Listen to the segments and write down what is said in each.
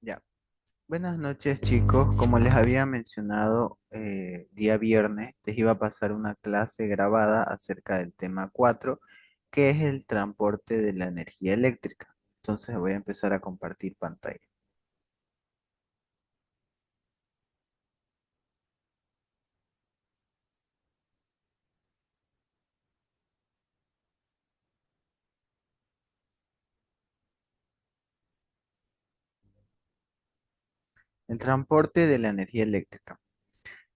Ya. Buenas noches, chicos. Como les había mencionado, día viernes les iba a pasar una clase grabada acerca del tema 4, que es el transporte de la energía eléctrica. Entonces voy a empezar a compartir pantalla. El transporte de la energía eléctrica.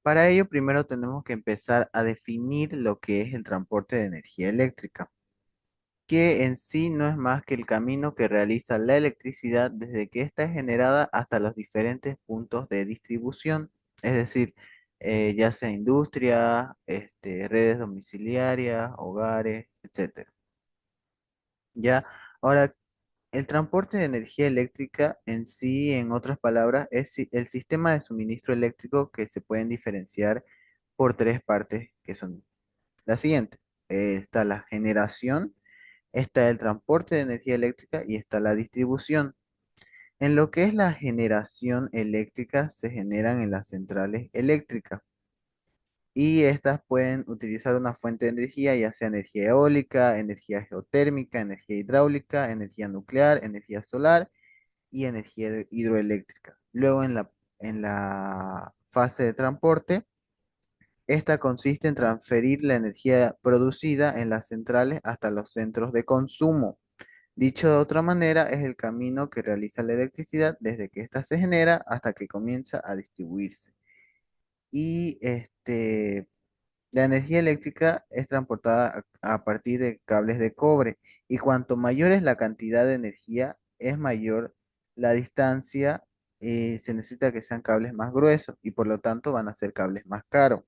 Para ello, primero tenemos que empezar a definir lo que es el transporte de energía eléctrica, que en sí no es más que el camino que realiza la electricidad desde que ésta es generada hasta los diferentes puntos de distribución, es decir, ya sea industria, redes domiciliarias, hogares, etcétera. Ya, ahora, el transporte de energía eléctrica en sí, en otras palabras, es el sistema de suministro eléctrico que se pueden diferenciar por tres partes que son las siguientes. Está la generación, está el transporte de energía eléctrica y está la distribución. En lo que es la generación eléctrica, se generan en las centrales eléctricas y estas pueden utilizar una fuente de energía, ya sea energía eólica, energía geotérmica, energía hidráulica, energía nuclear, energía solar y energía hidroeléctrica. Luego en la fase de transporte, esta consiste en transferir la energía producida en las centrales hasta los centros de consumo. Dicho de otra manera, es el camino que realiza la electricidad desde que ésta se genera hasta que comienza a distribuirse. Y la energía eléctrica es transportada a partir de cables de cobre. Y cuanto mayor es la cantidad de energía, es mayor la distancia. Se necesita que sean cables más gruesos y por lo tanto van a ser cables más caros.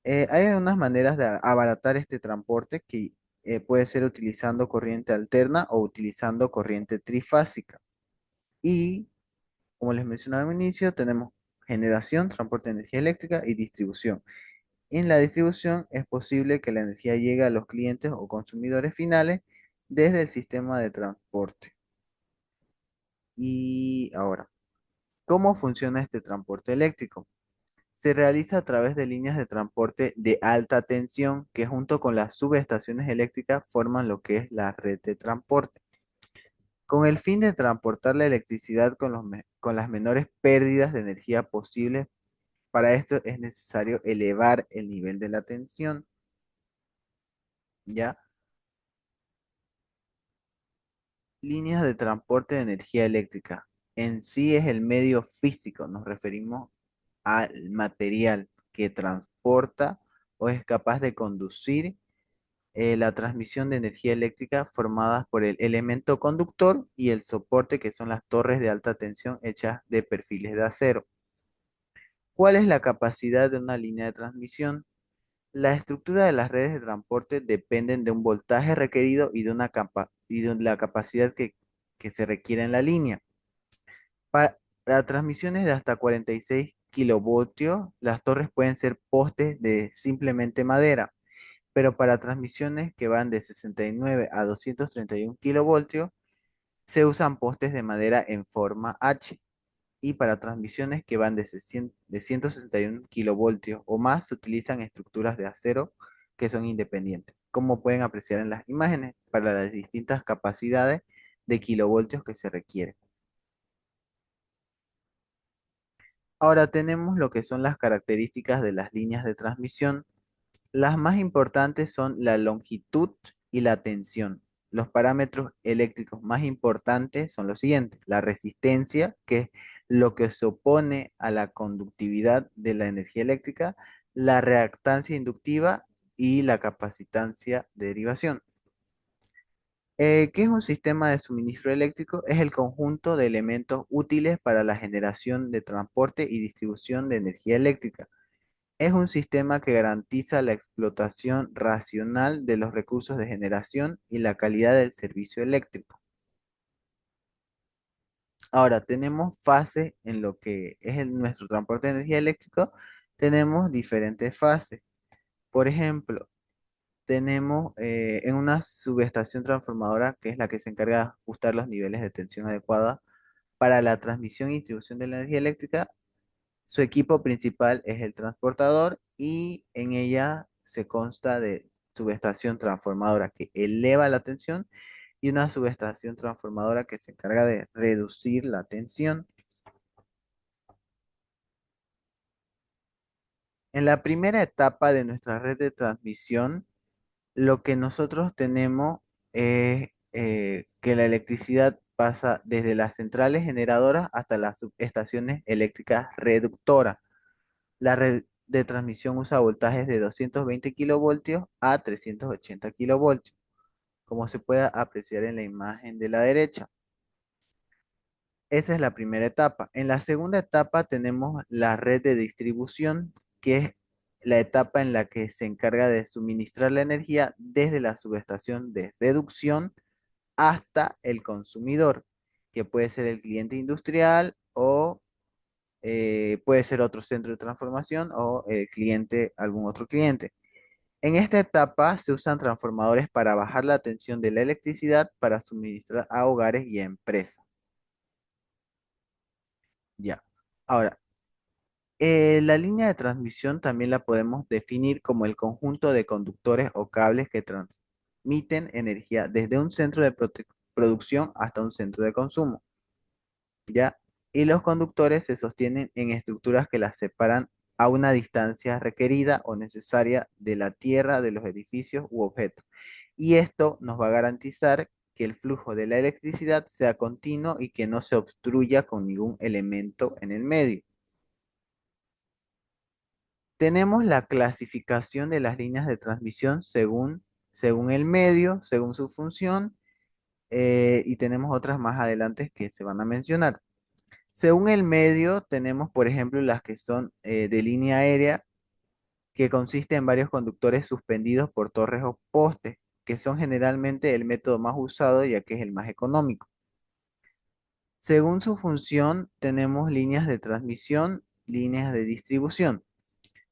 Hay algunas maneras de abaratar este transporte que puede ser utilizando corriente alterna o utilizando corriente trifásica. Y como les mencionaba al inicio, tenemos generación, transporte de energía eléctrica y distribución. En la distribución es posible que la energía llegue a los clientes o consumidores finales desde el sistema de transporte. Y ahora, ¿cómo funciona este transporte eléctrico? Se realiza a través de líneas de transporte de alta tensión que junto con las subestaciones eléctricas forman lo que es la red de transporte. Con el fin de transportar la electricidad con las menores pérdidas de energía posibles, para esto es necesario elevar el nivel de la tensión, ¿ya? Líneas de transporte de energía eléctrica. En sí es el medio físico, nos referimos al material que transporta o es capaz de conducir la transmisión de energía eléctrica formadas por el elemento conductor y el soporte que son las torres de alta tensión hechas de perfiles de acero. ¿Cuál es la capacidad de una línea de transmisión? La estructura de las redes de transporte dependen de un voltaje requerido y de la capacidad que se requiere en la línea. Para transmisiones de hasta 46 kilovoltios, las torres pueden ser postes de simplemente madera, pero para transmisiones que van de 69 a 231 kilovoltios, se usan postes de madera en forma H. Y para transmisiones que van de 161 kilovoltios o más, se utilizan estructuras de acero que son independientes, como pueden apreciar en las imágenes, para las distintas capacidades de kilovoltios que se requieren. Ahora tenemos lo que son las características de las líneas de transmisión. Las más importantes son la longitud y la tensión. Los parámetros eléctricos más importantes son los siguientes: la resistencia, que es lo que se opone a la conductividad de la energía eléctrica, la reactancia inductiva y la capacitancia de derivación. ¿Qué es un sistema de suministro eléctrico? Es el conjunto de elementos útiles para la generación de transporte y distribución de energía eléctrica. Es un sistema que garantiza la explotación racional de los recursos de generación y la calidad del servicio eléctrico. Ahora, tenemos fases en lo que es nuestro transporte de energía eléctrico. Tenemos diferentes fases. Por ejemplo, tenemos en una subestación transformadora, que es la que se encarga de ajustar los niveles de tensión adecuada Para la transmisión y distribución de la energía eléctrica, su equipo principal es el transportador y en ella se consta de subestación transformadora que eleva la tensión y una subestación transformadora que se encarga de reducir la tensión. En la primera etapa de nuestra red de transmisión, lo que nosotros tenemos es que la electricidad pasa desde las centrales generadoras hasta las subestaciones eléctricas reductoras. La red de transmisión usa voltajes de 220 kilovoltios a 380 kilovoltios, como se puede apreciar en la imagen de la derecha. Esa es la primera etapa. En la segunda etapa tenemos la red de distribución, que es la etapa en la que se encarga de suministrar la energía desde la subestación de reducción hasta el consumidor, que puede ser el cliente industrial o puede ser otro centro de transformación o el cliente, algún otro cliente. En esta etapa se usan transformadores para bajar la tensión de la electricidad para suministrar a hogares y a empresas. Ya. Ahora, la línea de transmisión también la podemos definir como el conjunto de conductores o cables que transmiten energía desde un centro de producción hasta un centro de consumo, ¿ya? Y los conductores se sostienen en estructuras que las separan a una distancia requerida o necesaria de la tierra, de los edificios u objetos. Y esto nos va a garantizar que el flujo de la electricidad sea continuo y que no se obstruya con ningún elemento en el medio. Tenemos la clasificación de las líneas de transmisión según el medio, según su función, y tenemos otras más adelante que se van a mencionar. Según el medio, tenemos, por ejemplo, las que son de línea aérea, que consiste en varios conductores suspendidos por torres o postes, que son generalmente el método más usado ya que es el más económico. Según su función, tenemos líneas de transmisión, líneas de distribución.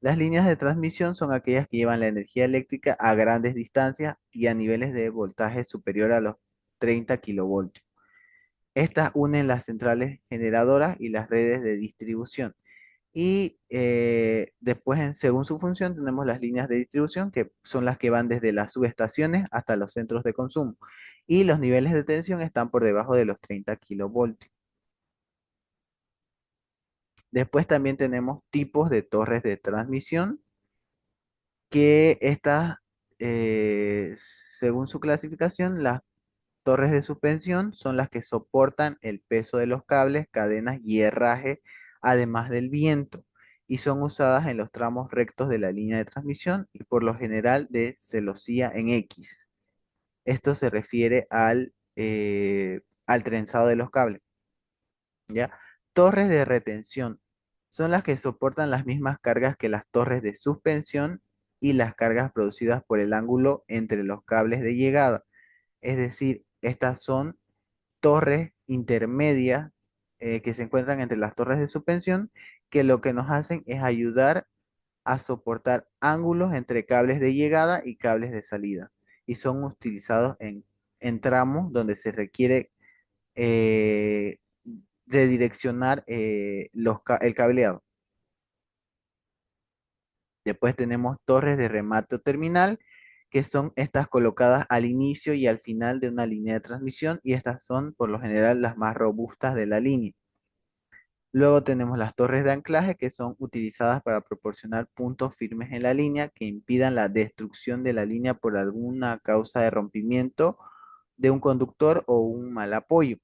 Las líneas de transmisión son aquellas que llevan la energía eléctrica a grandes distancias y a niveles de voltaje superior a los 30 kilovoltios. Estas unen las centrales generadoras y las redes de distribución. Y después, según su función, tenemos las líneas de distribución, que son las que van desde las subestaciones hasta los centros de consumo. Y los niveles de tensión están por debajo de los 30 kilovoltios. Después también tenemos tipos de torres de transmisión, que estas, según su clasificación, las torres de suspensión son las que soportan el peso de los cables, cadenas y herraje, además del viento, y son usadas en los tramos rectos de la línea de transmisión y por lo general de celosía en X. Esto se refiere al trenzado de los cables, ¿ya? Torres de retención son las que soportan las mismas cargas que las torres de suspensión y las cargas producidas por el ángulo entre los cables de llegada. Es decir, estas son torres intermedias que se encuentran entre las torres de suspensión, que lo que nos hacen es ayudar a soportar ángulos entre cables de llegada y cables de salida. Y son utilizados en tramos donde se requiere eh, redireccionar el cableado. Después tenemos torres de remate o terminal, que son estas colocadas al inicio y al final de una línea de transmisión, y estas son por lo general las más robustas de la línea. Luego tenemos las torres de anclaje, que son utilizadas para proporcionar puntos firmes en la línea que impidan la destrucción de la línea por alguna causa de rompimiento de un conductor o un mal apoyo.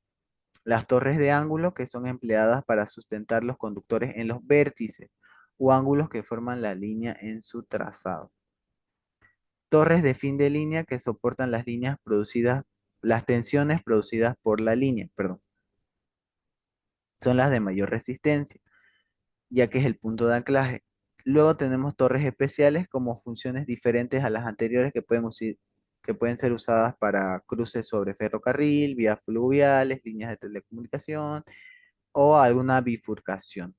Las torres de ángulo, que son empleadas para sustentar los conductores en los vértices o ángulos que forman la línea en su trazado. Torres de fin de línea, que soportan las líneas producidas, las tensiones producidas por la línea, perdón, son las de mayor resistencia, ya que es el punto de anclaje. Luego tenemos torres especiales como funciones diferentes a las anteriores que pueden ser usadas para cruces sobre ferrocarril, vías fluviales, líneas de telecomunicación o alguna bifurcación.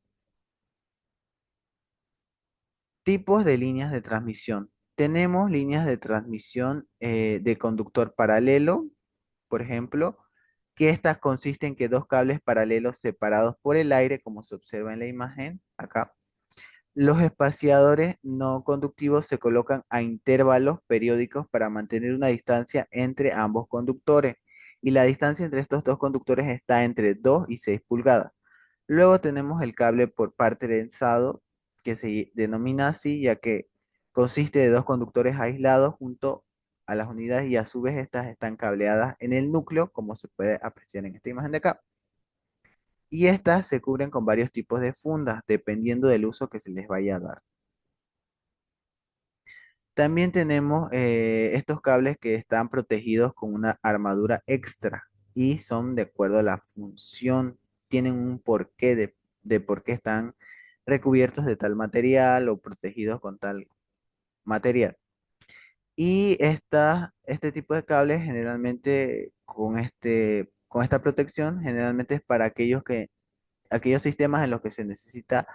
Tipos de líneas de transmisión. Tenemos líneas de transmisión de conductor paralelo, por ejemplo, que esta consiste en que dos cables paralelos separados por el aire, como se observa en la imagen acá. Los espaciadores no conductivos se colocan a intervalos periódicos para mantener una distancia entre ambos conductores, y la distancia entre estos dos conductores está entre 2 y 6 pulgadas. Luego tenemos el cable por par trenzado, que se denomina así ya que consiste de dos conductores aislados junto a las unidades, y a su vez estas están cableadas en el núcleo, como se puede apreciar en esta imagen de acá. Y estas se cubren con varios tipos de fundas, dependiendo del uso que se les vaya a dar. También tenemos estos cables que están protegidos con una armadura extra y son de acuerdo a la función, tienen un porqué de por qué están recubiertos de tal material o protegidos con tal material. Y este tipo de cables generalmente con esta protección generalmente es para aquellos sistemas en los que se necesita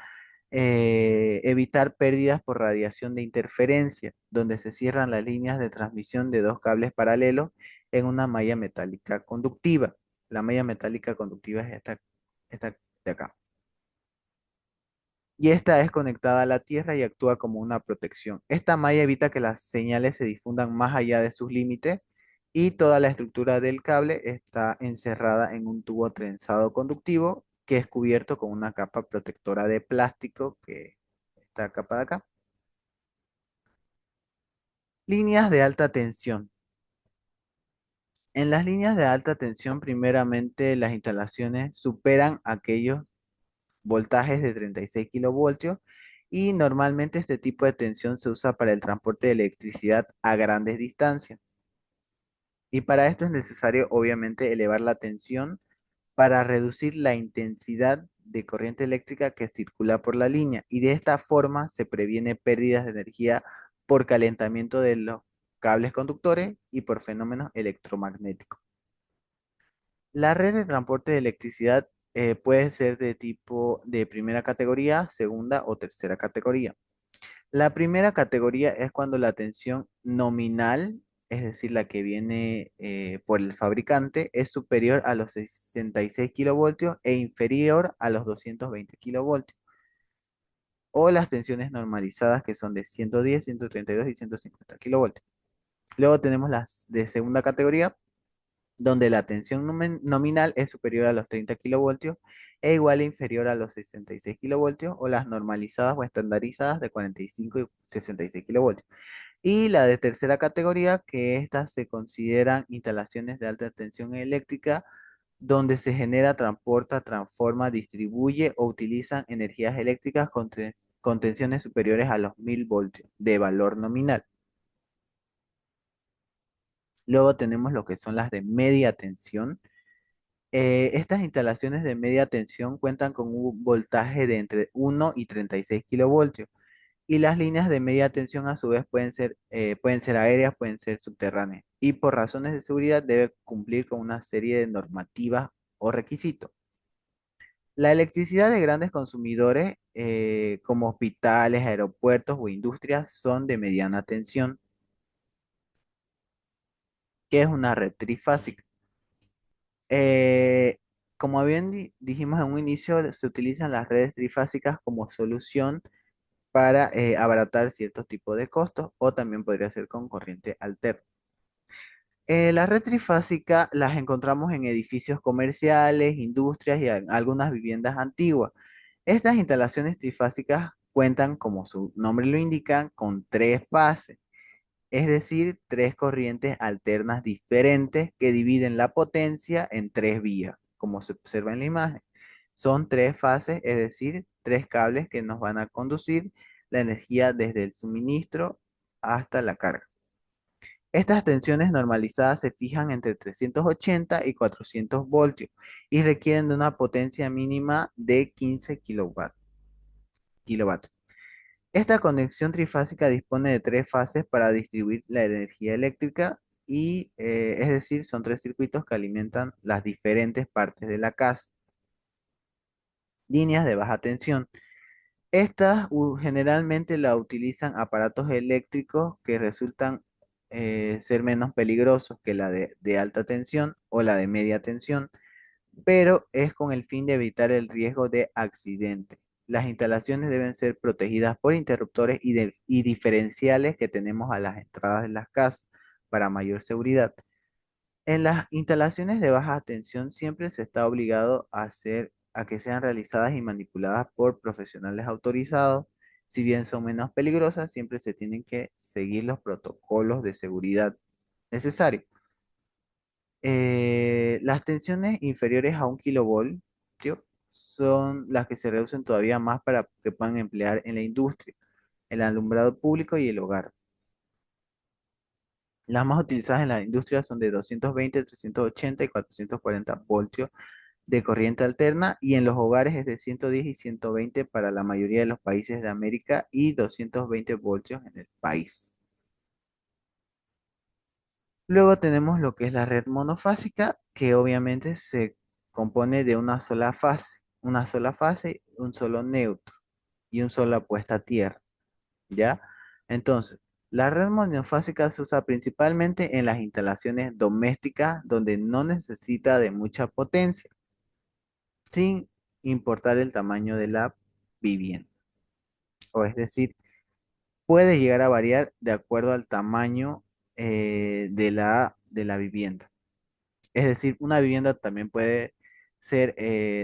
evitar pérdidas por radiación de interferencia, donde se cierran las líneas de transmisión de dos cables paralelos en una malla metálica conductiva. La malla metálica conductiva es esta de acá. Y esta es conectada a la Tierra y actúa como una protección. Esta malla evita que las señales se difundan más allá de sus límites, y toda la estructura del cable está encerrada en un tubo trenzado conductivo que es cubierto con una capa protectora de plástico, que esta capa de acá. Líneas de alta tensión. En las líneas de alta tensión, primeramente las instalaciones superan aquellos voltajes de 36 kilovoltios, y normalmente este tipo de tensión se usa para el transporte de electricidad a grandes distancias. Y para esto es necesario, obviamente, elevar la tensión para reducir la intensidad de corriente eléctrica que circula por la línea, y de esta forma se previene pérdidas de energía por calentamiento de los cables conductores y por fenómenos electromagnéticos. La red de transporte de electricidad puede ser de tipo de primera categoría, segunda o tercera categoría. La primera categoría es cuando la tensión nominal, es decir, la que viene por el fabricante, es superior a los 66 kilovoltios e inferior a los 220 kilovoltios. O las tensiones normalizadas, que son de 110, 132 y 150 kilovoltios. Luego tenemos las de segunda categoría, donde la tensión nominal es superior a los 30 kilovoltios e igual e inferior a los 66 kilovoltios, o las normalizadas o estandarizadas de 45 y 66 kilovoltios. Y la de tercera categoría, que estas se consideran instalaciones de alta tensión eléctrica, donde se genera, transporta, transforma, distribuye o utilizan energías eléctricas con tensiones superiores a los 1000 voltios de valor nominal. Luego tenemos lo que son las de media tensión. Estas instalaciones de media tensión cuentan con un voltaje de entre 1 y 36 kilovoltios. Y las líneas de media tensión a su vez pueden ser aéreas, pueden ser subterráneas. Y por razones de seguridad debe cumplir con una serie de normativas o requisitos. La electricidad de grandes consumidores, como hospitales, aeropuertos o industrias, son de mediana tensión, que es una red trifásica. Eh, Como bien dijimos en un inicio, se utilizan las redes trifásicas como solución para abaratar ciertos tipos de costos, o también podría ser con corriente alterna. La red trifásica las encontramos en edificios comerciales, industrias y en algunas viviendas antiguas. Estas instalaciones trifásicas cuentan, como su nombre lo indica, con tres fases, es decir, tres corrientes alternas diferentes que dividen la potencia en tres vías, como se observa en la imagen. Son tres fases, es decir, tres cables que nos van a conducir la energía desde el suministro hasta la carga. Estas tensiones normalizadas se fijan entre 380 y 400 voltios y requieren de una potencia mínima de 15 kilovatios. Esta conexión trifásica dispone de tres fases para distribuir la energía eléctrica, y es decir, son tres circuitos que alimentan las diferentes partes de la casa. Líneas de baja tensión. Estas generalmente la utilizan aparatos eléctricos que resultan ser menos peligrosos que la de alta tensión o la de media tensión, pero es con el fin de evitar el riesgo de accidente. Las instalaciones deben ser protegidas por interruptores y diferenciales que tenemos a las entradas de las casas para mayor seguridad. En las instalaciones de baja tensión siempre se está obligado a que sean realizadas y manipuladas por profesionales autorizados. Si bien son menos peligrosas, siempre se tienen que seguir los protocolos de seguridad necesarios. Las tensiones inferiores a 1 kilovoltio son las que se reducen todavía más para que puedan emplear en la industria, el alumbrado público y el hogar. Las más utilizadas en la industria son de 220, 380 y 440 voltios de corriente alterna, y en los hogares es de 110 y 120 para la mayoría de los países de América y 220 voltios en el país. Luego tenemos lo que es la red monofásica, que obviamente se compone de una sola fase, un solo neutro y un solo puesta a tierra, ¿ya? Entonces, la red monofásica se usa principalmente en las instalaciones domésticas donde no necesita de mucha potencia, sin importar el tamaño de la vivienda. O es decir, puede llegar a variar de acuerdo al tamaño de la vivienda. Es decir, una vivienda también puede ser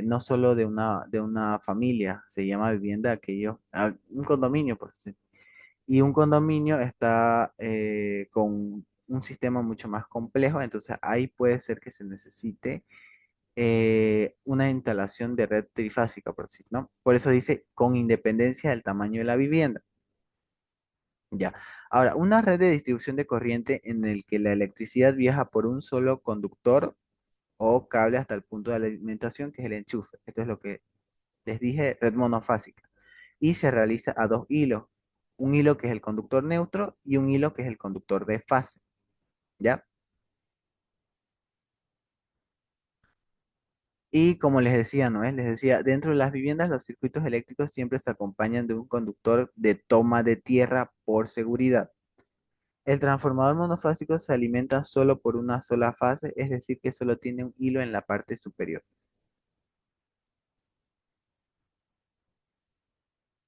no solo de una familia, se llama vivienda un condominio, por decir. Y un condominio está con un sistema mucho más complejo, entonces ahí puede ser que se necesite una instalación de red trifásica, por decir, ¿no? Por eso dice con independencia del tamaño de la vivienda. Ya. Ahora, una red de distribución de corriente en el que la electricidad viaja por un solo conductor o cable hasta el punto de alimentación, que es el enchufe. Esto es lo que les dije, red monofásica. Y se realiza a dos hilos. Un hilo que es el conductor neutro y un hilo que es el conductor de fase. ¿Ya? Y como les decía, ¿no es? Les decía, dentro de las viviendas los circuitos eléctricos siempre se acompañan de un conductor de toma de tierra por seguridad. El transformador monofásico se alimenta solo por una sola fase, es decir, que solo tiene un hilo en la parte superior.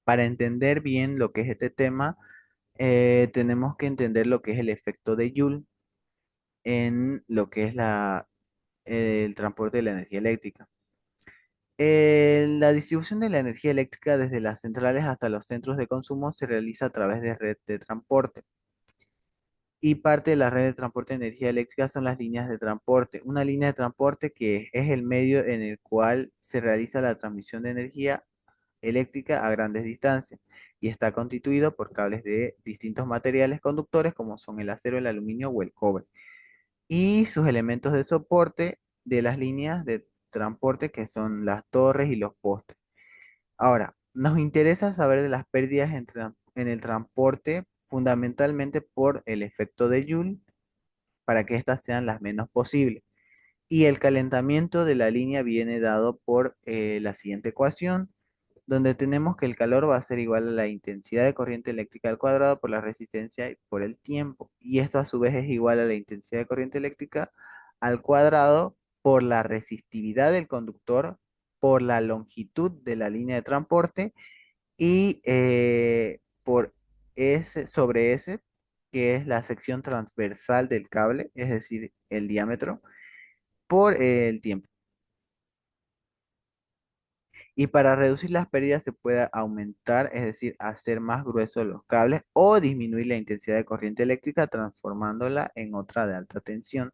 Para entender bien lo que es este tema, tenemos que entender lo que es el efecto de Joule en lo que es el transporte de la energía eléctrica. La distribución de la energía eléctrica desde las centrales hasta los centros de consumo se realiza a través de red de transporte. Y parte de la red de transporte de energía eléctrica son las líneas de transporte. Una línea de transporte que es el medio en el cual se realiza la transmisión de energía eléctrica a grandes distancias y está constituido por cables de distintos materiales conductores como son el acero, el aluminio o el cobre, y sus elementos de soporte de las líneas de transporte que son las torres y los postes. Ahora, nos interesa saber de las pérdidas en el transporte fundamentalmente por el efecto de Joule para que éstas sean las menos posibles. Y el calentamiento de la línea viene dado por la siguiente ecuación, donde tenemos que el calor va a ser igual a la intensidad de corriente eléctrica al cuadrado por la resistencia y por el tiempo. Y esto a su vez es igual a la intensidad de corriente eléctrica al cuadrado por la resistividad del conductor, por la longitud de la línea de transporte y por S sobre S, que es la sección transversal del cable, es decir, el diámetro, por el tiempo. Y para reducir las pérdidas se puede aumentar, es decir, hacer más gruesos los cables o disminuir la intensidad de corriente eléctrica transformándola en otra de alta tensión.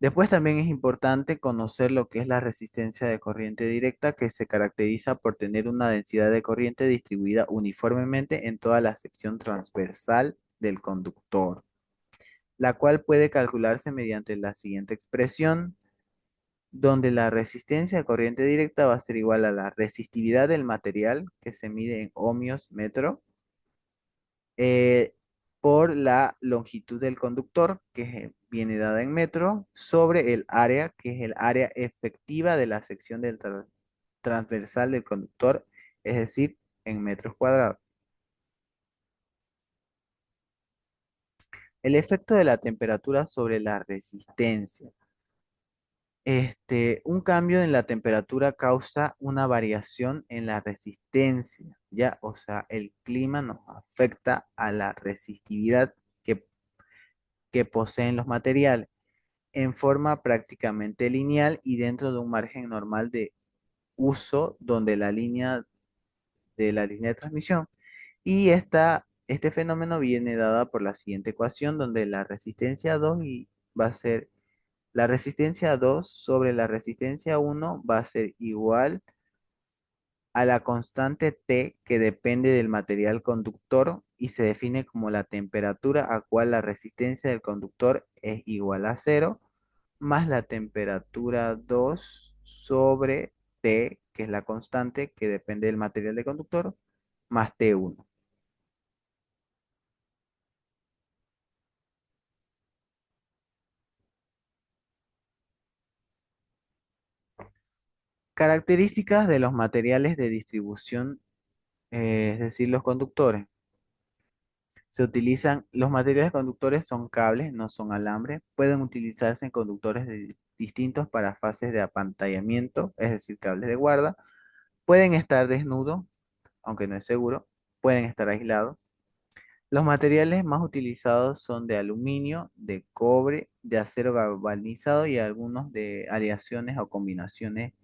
Después también es importante conocer lo que es la resistencia de corriente directa, que se caracteriza por tener una densidad de corriente distribuida uniformemente en toda la sección transversal del conductor, la cual puede calcularse mediante la siguiente expresión, donde la resistencia de corriente directa va a ser igual a la resistividad del material, que se mide en ohmios metro, eh, por la longitud del conductor, que viene dada en metro, sobre el área, que es el área efectiva de la sección del transversal del conductor, es decir, en metros cuadrados. El efecto de la temperatura sobre la resistencia. Un cambio en la temperatura causa una variación en la resistencia, ¿ya? O sea, el clima nos afecta a la resistividad que, que poseen los materiales en forma prácticamente lineal y dentro de un margen normal de uso donde la línea de transmisión. Y este fenómeno viene dada por la siguiente ecuación donde la resistencia 2 va a ser la resistencia 2 sobre la resistencia 1 va a ser igual a la constante T que depende del material conductor y se define como la temperatura a cual la resistencia del conductor es igual a cero, más la temperatura 2 sobre T, que es la constante que depende del material del conductor, más T1. Características de los materiales de distribución, es decir, los conductores. Los materiales conductores son cables, no son alambres. Pueden utilizarse en conductores distintos para fases de apantallamiento, es decir, cables de guarda. Pueden estar desnudos, aunque no es seguro. Pueden estar aislados. Los materiales más utilizados son de aluminio, de cobre, de acero galvanizado y algunos de aleaciones o combinaciones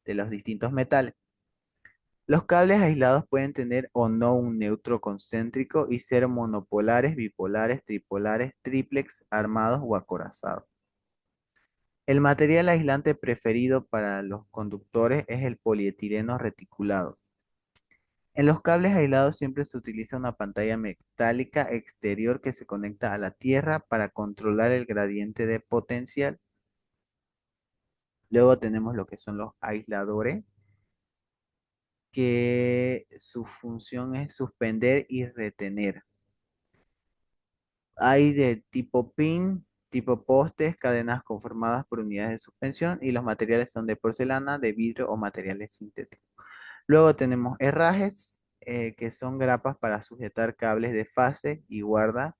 de los distintos metales. Los cables aislados pueden tener o no un neutro concéntrico y ser monopolares, bipolares, tripolares, triplex, armados o acorazados. El material aislante preferido para los conductores es el polietileno reticulado. En los cables aislados siempre se utiliza una pantalla metálica exterior que se conecta a la tierra para controlar el gradiente de potencial. Luego tenemos lo que son los aisladores, que su función es suspender y retener. Hay de tipo pin, tipo postes, cadenas conformadas por unidades de suspensión y los materiales son de porcelana, de vidrio o materiales sintéticos. Luego tenemos herrajes, que son grapas para sujetar cables de fase y guarda.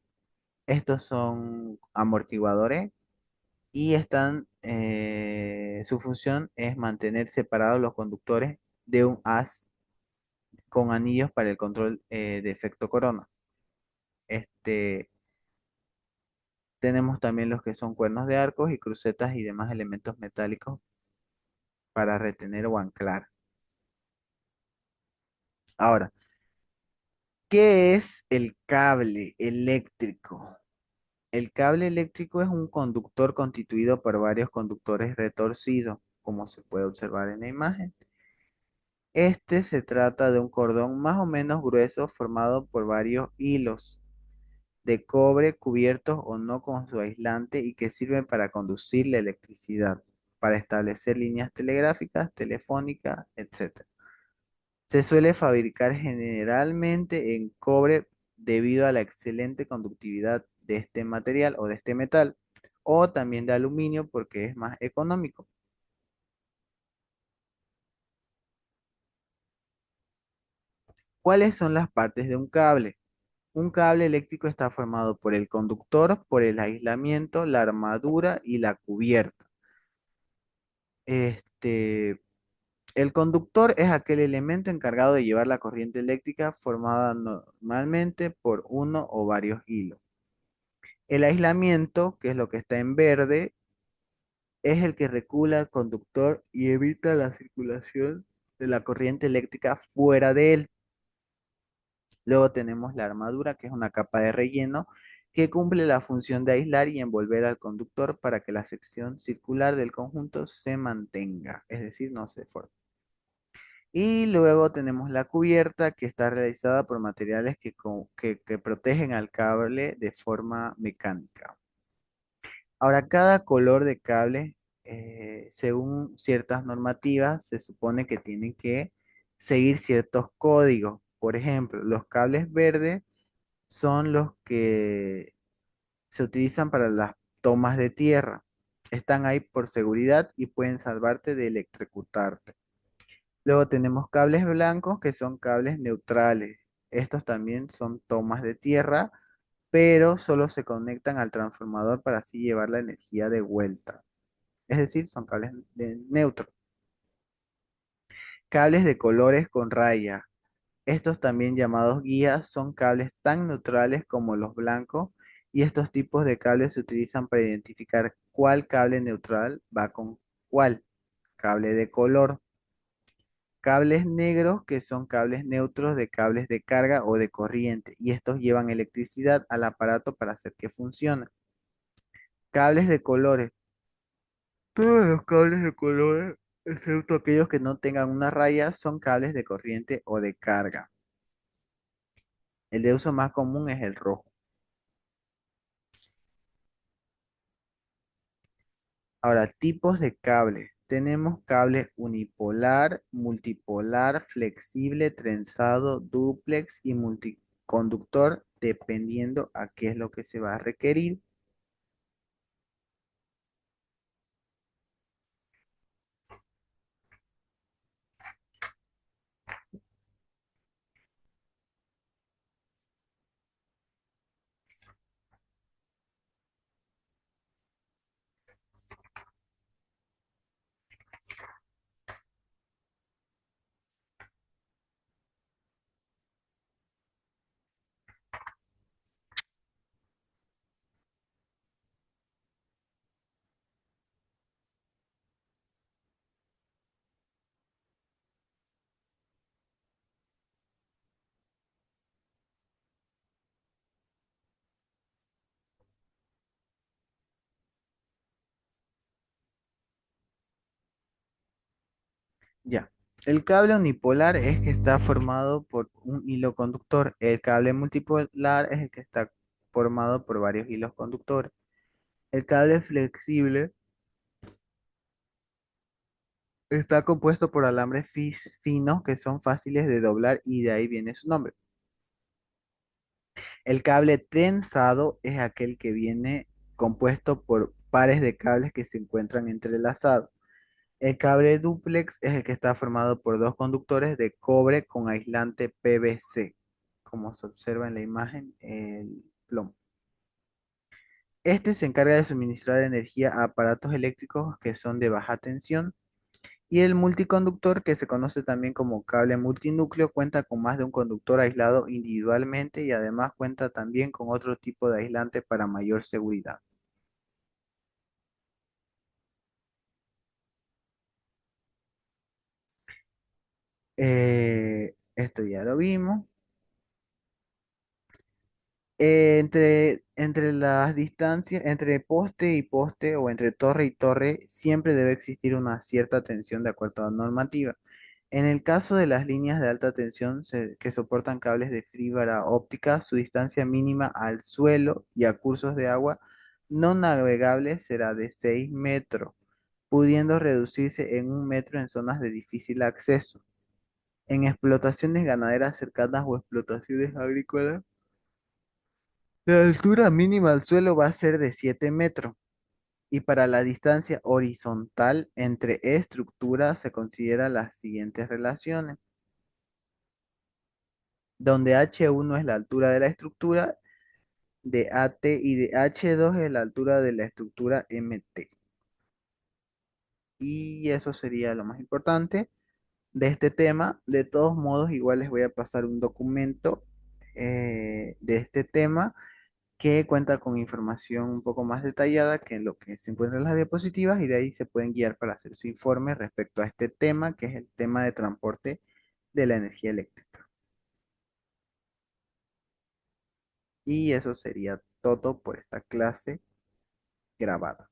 Estos son amortiguadores y su función es mantener separados los conductores de un haz con anillos para el control de efecto corona. Este, Tenemos también los que son cuernos de arcos y crucetas y demás elementos metálicos para retener o anclar. Ahora, ¿qué es el cable eléctrico? El cable eléctrico es un conductor constituido por varios conductores retorcidos, como se puede observar en la imagen. Se trata de un cordón más o menos grueso formado por varios hilos de cobre cubiertos o no con su aislante y que sirven para conducir la electricidad, para establecer líneas telegráficas, telefónicas, etc. Se suele fabricar generalmente en cobre debido a la excelente conductividad de este material o de este metal, o también de aluminio porque es más económico. ¿Cuáles son las partes de un cable? Un cable eléctrico está formado por el conductor, por el aislamiento, la armadura y la cubierta. Este, el conductor es aquel elemento encargado de llevar la corriente eléctrica formada normalmente por uno o varios hilos. El aislamiento, que es lo que está en verde, es el que regula al conductor y evita la circulación de la corriente eléctrica fuera de él. Luego tenemos la armadura, que es una capa de relleno que cumple la función de aislar y envolver al conductor para que la sección circular del conjunto se mantenga, es decir, no se forme. Y luego tenemos la cubierta que está realizada por materiales que protegen al cable de forma mecánica. Ahora, cada color de cable, según ciertas normativas, se supone que tienen que seguir ciertos códigos. Por ejemplo, los cables verdes son los que se utilizan para las tomas de tierra. Están ahí por seguridad y pueden salvarte de electrocutarte. Luego tenemos cables blancos que son cables neutrales. Estos también son tomas de tierra pero solo se conectan al transformador para así llevar la energía de vuelta. Es decir, son cables neutros. Cables de colores con raya. Estos también llamados guías son cables tan neutrales como los blancos y estos tipos de cables se utilizan para identificar cuál cable neutral va con cuál cable de color. Cables negros que son cables neutros de cables de carga o de corriente y estos llevan electricidad al aparato para hacer que funcione. Cables de colores. Todos los cables de colores, excepto aquellos que no tengan una raya, son cables de corriente o de carga. El de uso más común es el rojo. Ahora, tipos de cable. Tenemos cable unipolar, multipolar, flexible, trenzado, dúplex y multiconductor, dependiendo a qué es lo que se va a requerir. Ya. El cable unipolar es que está formado por un hilo conductor. El cable multipolar es el que está formado por varios hilos conductores. El cable flexible está compuesto por alambres finos que son fáciles de doblar y de ahí viene su nombre. El cable trenzado es aquel que viene compuesto por pares de cables que se encuentran entrelazados. El cable dúplex es el que está formado por dos conductores de cobre con aislante PVC, como se observa en la imagen, el plomo. Este se encarga de suministrar energía a aparatos eléctricos que son de baja tensión. Y el multiconductor, que se conoce también como cable multinúcleo, cuenta con más de un conductor aislado individualmente y además cuenta también con otro tipo de aislante para mayor seguridad. Esto ya lo vimos. Entre las distancias, entre poste y poste o entre torre y torre, siempre debe existir una cierta tensión de acuerdo a la normativa. En el caso de las líneas de alta tensión que soportan cables de fibra óptica, su distancia mínima al suelo y a cursos de agua no navegables será de 6 metros, pudiendo reducirse en 1 metro en zonas de difícil acceso. En explotaciones ganaderas cercanas o explotaciones agrícolas, la altura mínima al suelo va a ser de 7 metros y para la distancia horizontal entre estructuras se consideran las siguientes relaciones, donde H1 es la altura de la estructura de AT y de H2 es la altura de la estructura MT. Y eso sería lo más importante de este tema. De todos modos, igual les voy a pasar un documento de este tema que cuenta con información un poco más detallada que lo que se encuentra en las diapositivas y de ahí se pueden guiar para hacer su informe respecto a este tema, que es el tema de transporte de la energía eléctrica. Y eso sería todo por esta clase grabada.